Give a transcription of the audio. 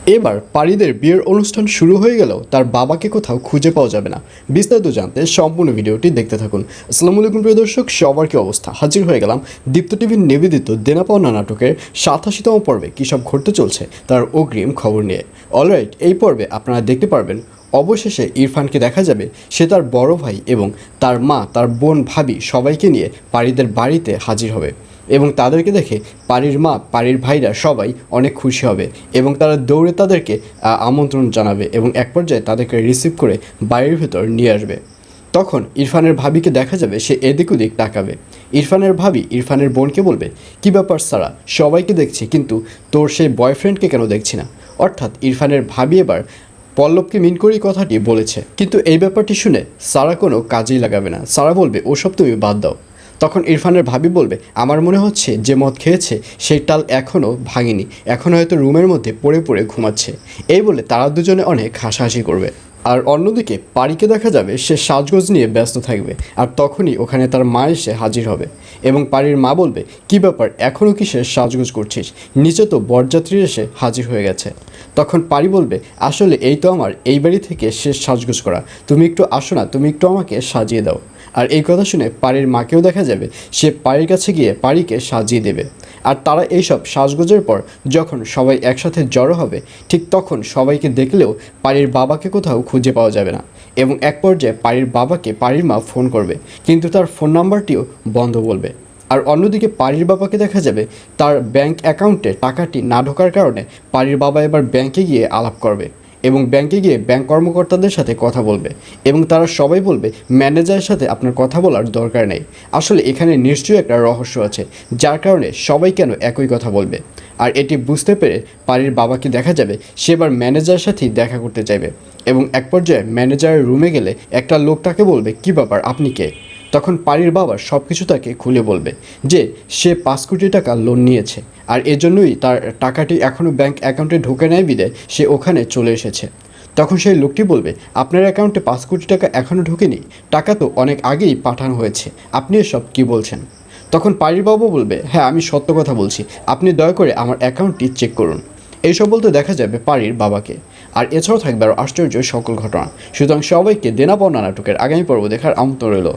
এবার পারীদের বিয়ের অনুষ্ঠান শুরু হয়ে গেলেও তার বাবাকে কোথাও খুঁজে পাওয়া যাবে না। বিস্তারিত জানতে সম্পূর্ণ ভিডিওটি দেখতে থাকুন। আসসালামু আলাইকুম প্রিয় দর্শক, সবার কি অবস্থা? হাজির হয়ে গেলাম দীপ্ত টিভির নিবেদিত দেনা পাওনা নাটকের 87তম পর্বে কী সব ঘটতে চলছে তার অগ্রিম খবর নিয়ে। অলরাইট, এই পর্বে আপনারা দেখতে পারবেন অবশেষে ইরফানকে দেখা যাবে সে তার বড় ভাই এবং তার মা, তার বোন, ভাবি সবাইকে নিয়ে পারীদের বাড়িতে হাজির হবে এবং তাদেরকে দেখে পারীর মা, পারীর ভাইরা সবাই অনেক খুশি হবে এবং তারা দৌড়ে তাদেরকে আমন্ত্রণ জানাবে এবং এক পর্যায়ে তাদেরকে রিসিভ করে বাড়ির ভেতর নিয়ে আসবে। তখন ইরফানের ভাবিকে দেখা যাবে সে এদিক ওদিক তাকাবে। ইরফানের ভাবি ইরফানের বোনকে বলবে, কী ব্যাপার সারা, সবাইকে দেখছি কিন্তু তোর সেই বয়ফ্রেন্ডকে কেন দেখছি না? অর্থাৎ ইরফানের ভাবি এবার পল্লবকে মিন করেই কথাটি বলেছে, কিন্তু এই ব্যাপারটি শুনে সারা কোনো কাজেই লাগাবে না। সারা বলবে, ওসব তুমি বাদ দাও। তখন ইরফানের ভাবি বলবে, আমার মনে হচ্ছে যে মদ খেয়েছে সেই টাল এখনও ভাঙেনি, এখনও হয়তো রুমের মধ্যে পড়ে পড়ে ঘুমাচ্ছে। এই বলে তারা দুজনে অনেক হাসাহাসি করবে। আর অন্যদিকে পারীকে দেখা যাবে সে সাজগোজ নিয়ে ব্যস্ত থাকবে, আর তখনই ওখানে তার মা এসে হাজির হবে এবং পারীর মা বলবে, কী ব্যাপার, এখনও কি সে সাজগোজ করছিস? নিচে তো বরযাত্রী এসে হাজির হয়ে গেছে। তখন পারী বলবে, আসলে এই তো আমার এই বাড়ি থেকে শেষ সাজগোজ করা, তুমি একটু আসো না, তুমি একটু আমাকে সাজিয়ে দাও। আর এই কথা শুনে পারীর মাকেও দেখা যাবে সে পারীর কাছে গিয়ে পারীকে সাজিয়ে দেবে। আর তারা এইসব সাজগোজের পর যখন সবাই একসাথে জড়ো হবে, ঠিক তখন সবাইকে দেখলেও পারীর বাবাকে কোথাও খুঁজে পাওয়া যাবে না এবং এক পর্যায়ে পারীর বাবাকে পারীর মা ফোন করবে, কিন্তু তার ফোন নাম্বারটিও বন্ধ বলবে। আর অন্যদিকে পারীর বাবাকে দেখা যাবে তার ব্যাংক অ্যাকাউন্টে টাকাটি না ঢোকার কারণে পারীর বাবা এবার ব্যাংকে গিয়ে আলাপ করবে এবং ব্যাংকে গিয়ে ব্যাংক কর্মকর্তাদের সাথে কথা বলবে এবং তারা সবাই বলবে, ম্যানেজারের সাথে আপনার কথা বলার দরকার নেই। আসলে এখানে নিশ্চয়ই একটা রহস্য আছে যার কারণে সবাই কেন একই কথা বলবে। আর এটি বুঝতে পেরে পারীর বাবাকে দেখা যাবে সে এবার ম্যানেজারের সাথেই দেখা করতে চাইবে এবং এক পর্যায়ে ম্যানেজারের রুমে গেলে একটা লোক তাকে বলবে, কী ব্যাপার, আপনি কে? তখন পারীর বাবা সব কিছু তাকে খুলে বলবে যে সে 5 কোটি টাকা লোন নিয়েছে আর এজন্যই তার টাকাটি এখনও ব্যাংক অ্যাকাউন্টে ঢোকে নেয় বিদায় সে ওখানে চলে এসেছে। তখন সেই লোকটি বলবে, আপনার অ্যাকাউন্টে 5 কোটি টাকা এখনও ঢোকেনি, টাকা তো অনেক আগেই পাঠানো হয়েছে, আপনি এসব কী বলছেন? তখন পারীর বাবা বলবে, হ্যাঁ আমি সত্য কথা বলছি, আপনি দয়া করে আমার অ্যাকাউন্টটি চেক করুন। এইসব বলতে দেখা যাবে পারীর বাবাকে। আর এছাড়াও থাকবে আরও আশ্চর্য সকল ঘটনা। সুতরাং সবাইকে দেনা পাওনা নাটকের আগামী পর্ব দেখার আমন্ত্রণ রইল।